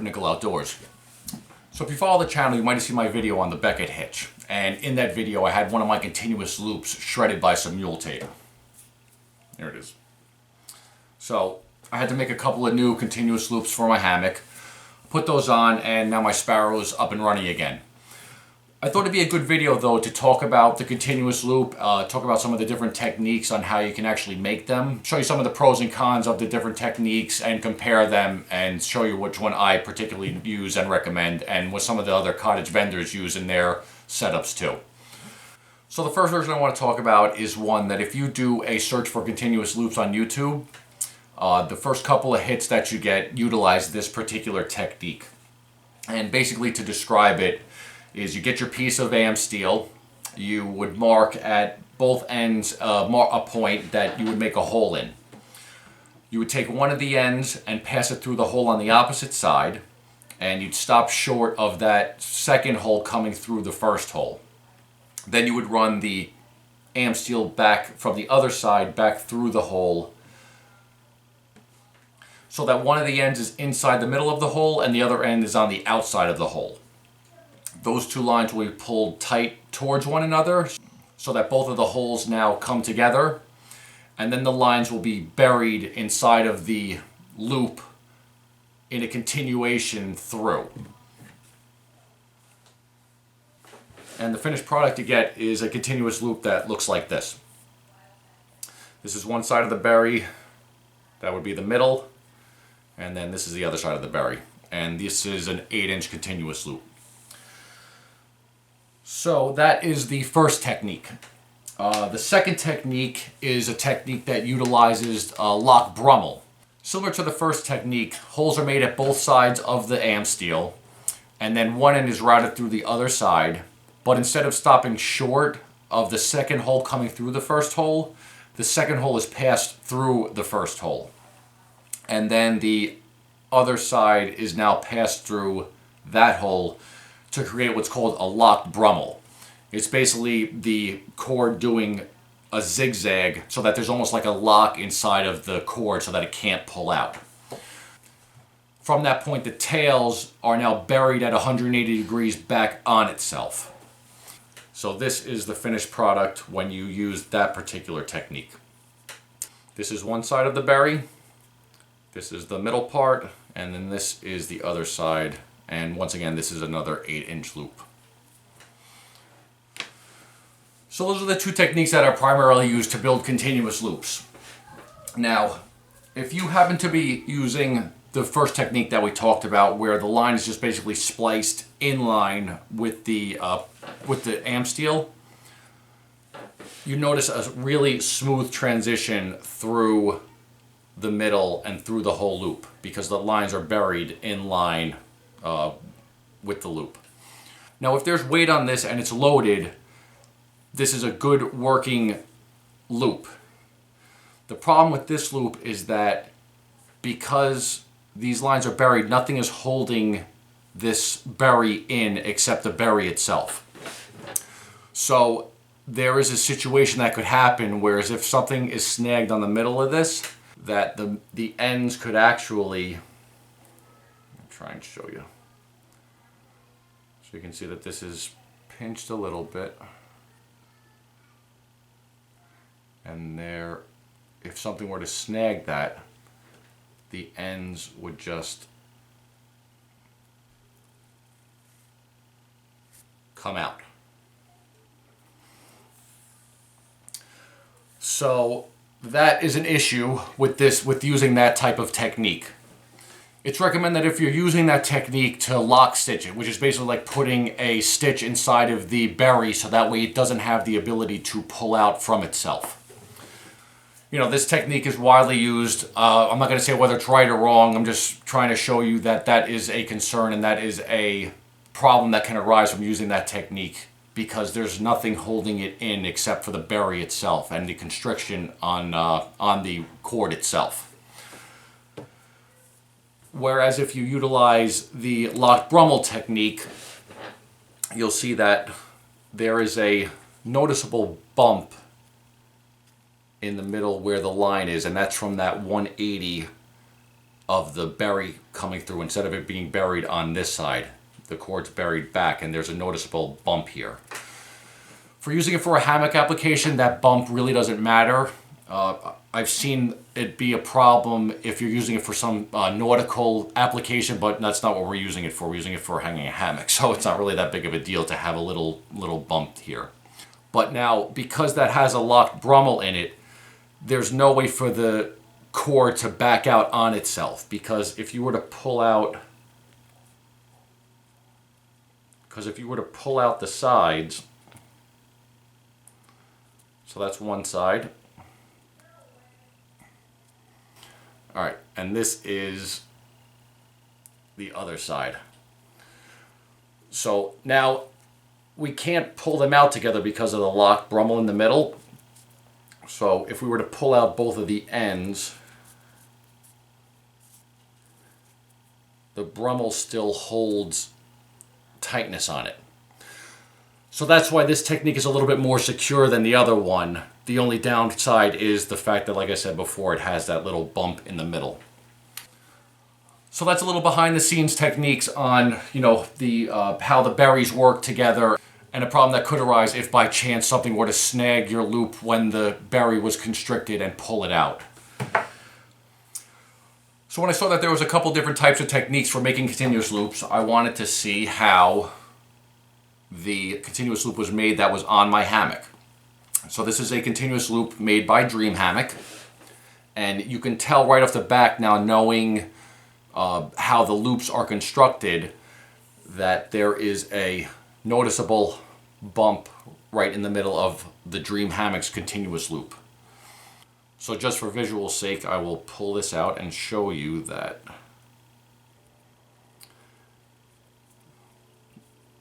Nickel Outdoors. So if you follow the channel, you might have seen my video on the Beckett hitch. And in that video, I had one of my continuous loops shredded by some mule tape. There it is. So I had to make a couple of new continuous loops for my hammock, put those on, and now my Sparrow's up and running again. I thought it'd be a good video though to talk about the continuous loop, talk about some of the different techniques on how you can actually make them, show you some of the pros and cons of the different techniques and compare them and show you which one I particularly use and recommend and what some of the other cottage vendors use in their setups too. So the first version I want to talk about is one that if you do a search for continuous loops on YouTube, the first couple of hits that you get utilize this particular technique. And basically to describe it, is you get your piece of Amsteel, you would mark at both ends a point that you would make a hole in. You would take one of the ends and pass it through the hole on the opposite side, and you'd stop short of that second hole coming through the first hole. Then you would run the Amsteel back from the other side back through the hole so that one of the ends is inside the middle of the hole and the other end is on the outside of the hole. Those two lines will be pulled tight towards one another so that both of the holes now come together, and then the lines will be buried inside of the loop in a continuation through. And the finished product you get is a continuous loop that looks like this. This is one side of the berry, that would be the middle, and then this is the other side of the berry. And this is an 8-inch continuous loop. So that is the first technique. The second technique is a technique that utilizes lock Brummel. Similar to the first technique, holes are made at both sides of the Amsteel, and then one end is routed through the other side, but instead of stopping short of the second hole coming through the first hole, the second hole is passed through the first hole. And then the other side is now passed through that hole to create what's called a locked Brummel. It's basically the cord doing a zigzag so that there's almost like a lock inside of the cord so that it can't pull out. From that point, the tails are now buried at 180 degrees back on itself. So this is the finished product when you use that particular technique. This is one side of the berry, this is the middle part, and then this is the other side. And once again, this is another 8-inch loop. So those are the two techniques that are primarily used to build continuous loops. Now, if you happen to be using the first technique that we talked about, where the line is just basically spliced in line with the Amsteel, you notice a really smooth transition through the middle and through the whole loop because the lines are buried in line with the loop. Now if there's weight on this and it's loaded, this is a good working loop. The problem with this loop is that because these lines are buried, nothing is holding this berry in except the berry itself. So there is a situation that could happen whereas if something is snagged on the middle of this, that the ends could actually, I'll try and show you. So you can see that this is pinched a little bit. And there, if something were to snag that, the ends would just come out. So that is an issue with using that type of technique. It's recommended that if you're using that technique to lock stitch it, which is basically like putting a stitch inside of the berry so that way it doesn't have the ability to pull out from itself. You know, this technique is widely used. I'm not going to say whether it's right or wrong. I'm just trying to show you that that is a concern and that is a problem that can arise from using that technique because there's nothing holding it in except for the berry itself and the constriction on the cord itself. Whereas if you utilize the locked Brummel technique, you'll see that there is a noticeable bump in the middle where the line is, and that's from that 180 of the berry coming through instead of it being buried on this side. The cord's buried back and there's a noticeable bump here. For using it for a hammock application, that bump really doesn't matter. I've seen it be a problem if you're using it for some nautical application, but that's not what we're using it for. We're using it for hanging a hammock, so it's not really that big of a deal to have a little bump here. But now, because that has a locked Brummel in it, there's no way for the cord to back out on itself, because if you were to pull out the sides, so that's one side. All right, and this is the other side. So now we can't pull them out together because of the locked Brummel in the middle. So if we were to pull out both of the ends, the Brummel still holds tightness on it. So that's why this technique is a little bit more secure than the other one. The only downside is the fact that, like I said before, it has that little bump in the middle. So that's a little behind the scenes techniques on, the how the berries work together, and a problem that could arise if by chance something were to snag your loop when the berry was constricted and pull it out. So when I saw that there was a couple different types of techniques for making continuous loops, I wanted to see how the continuous loop was made that was on my hammock. So this is a continuous loop made by Dream Hammock, and you can tell right off the back now, knowing how the loops are constructed, that there is a noticeable bump right in the middle of the Dream Hammock's continuous loop. So just for visual sake, I will pull this out and show you that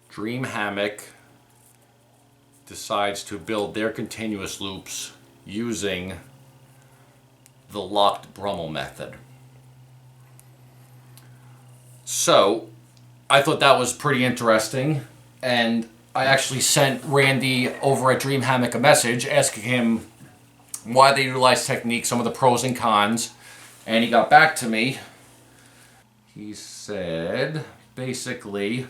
Dream Hammock decides to build their continuous loops using the locked Brummel method. So I thought that was pretty interesting, and I actually sent Randy over at Dream Hammock a message asking him why they utilize technique, some of the pros and cons, and he got back to me. He said, basically,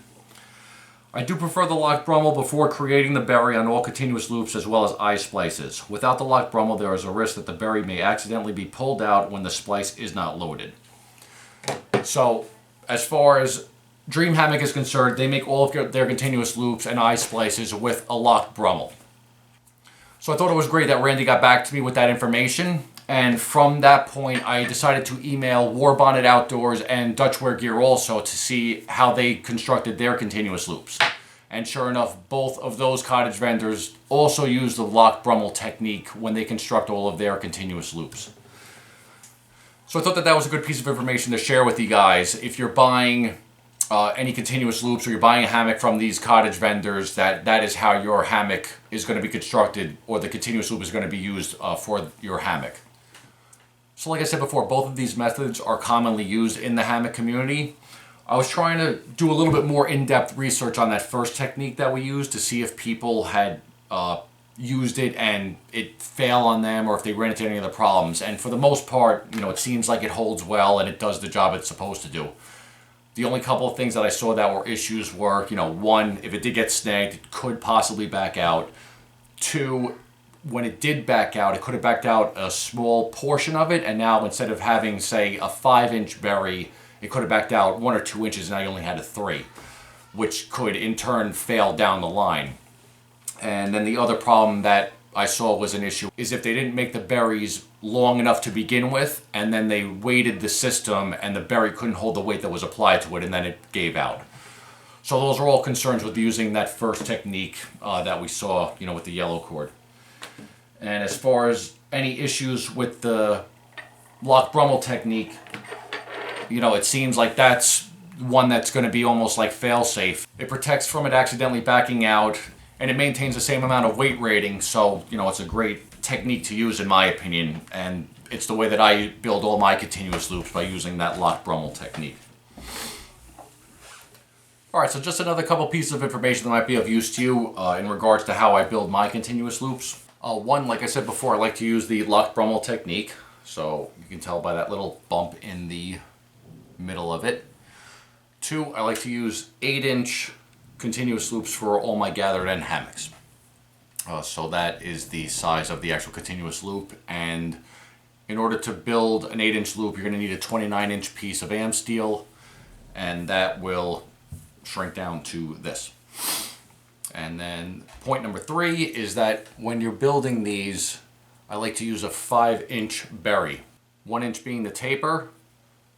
I do prefer the locked Brummel before creating the berry on all continuous loops as well as eye splices. Without the locked Brummel, there is a risk that the berry may accidentally be pulled out when the splice is not loaded. So, as far as Dream Hammock is concerned, they make all of their continuous loops and eye splices with a locked Brummel. So I thought it was great that Randy got back to me with that information, and from that point I decided to email Warbonnet Outdoors and Dutchware Gear also to see how they constructed their continuous loops. And sure enough, both of those cottage vendors also use the locked Brummel technique when they construct all of their continuous loops. So I thought that was a good piece of information to share with you guys. If you're buying any continuous loops, or you're buying a hammock from these cottage vendors, that is how your hammock is going to be constructed, or the continuous loop is going to be used for your hammock. So like I said before, both of these methods are commonly used in the hammock community. I was trying to do a little bit more in-depth research on that first technique that we used to see if people had used it and it failed on them, or if they ran into any of the problems. And for the most part, it seems like it holds well and it does the job it's supposed to do. The only couple of things that I saw that were issues were, one, if it did get snagged, it could possibly back out. Two, when it did back out, it could have backed out a small portion of it, and now instead of having, say, a 5-inch berry, it could have backed out 1 or 2 inches, and now you only had a 3, which could in turn fail down the line. And then the other problem that I saw was an issue is if they didn't make the berries long enough to begin with, and then they weighted the system and the berry couldn't hold the weight that was applied to it, and then it gave out. So those are all concerns with using that first technique that we saw, with the yellow cord. And as far as any issues with the locked Brummel technique, it seems like that's one that's going to be almost like fail-safe. It protects from it accidentally backing out, and it maintains the same amount of weight rating, so it's a great technique to use in my opinion, and it's the way that I build all my continuous loops, by using that locked Brummel technique. Alright, so just another couple pieces of information that might be of use to you in regards to how I build my continuous loops. One, like I said before, I like to use the locked Brummel technique, so you can tell by that little bump in the middle of it. 2, I like to use 8-inch continuous loops for all my gathered end hammocks. So that is the size of the actual continuous loop, and in order to build an 8-inch loop, you're going to need a 29-inch piece of Amsteel, and that will shrink down to this. And then point number 3 is that when you're building these, I like to use a 5-inch bury. 1 inch being the taper,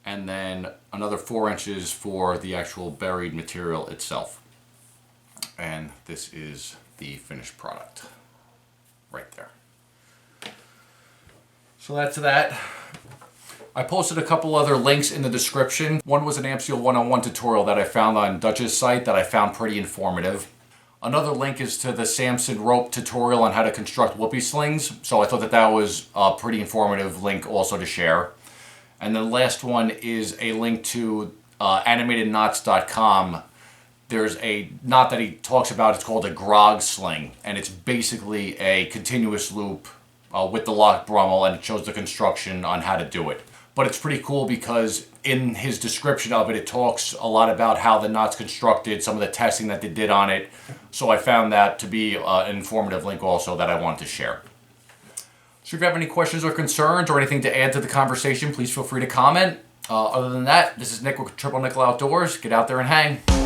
and then another 4 inches for the actual buried material itself. And this is the finished product right there. So that's that. I posted a couple other links in the description. One was an Amsteel 101 tutorial that I found on Dutch's site that I found pretty informative. Another link is to the Samson rope tutorial on how to construct Whoopie slings. So I thought that that was a pretty informative link also to share. And the last one is a link to animatedknots.com. There's a knot that he talks about. It's called a Grog Sling, and it's basically a continuous loop with the lock Brummel, and it shows the construction on how to do it. But it's pretty cool because in his description of it, it talks a lot about how the knot's constructed, some of the testing that they did on it. So I found that to be an informative link also that I wanted to share. So if you have any questions or concerns or anything to add to the conversation, please feel free to comment. Other than that, this is Nick with Triple Nickel Outdoors. Get out there and hang.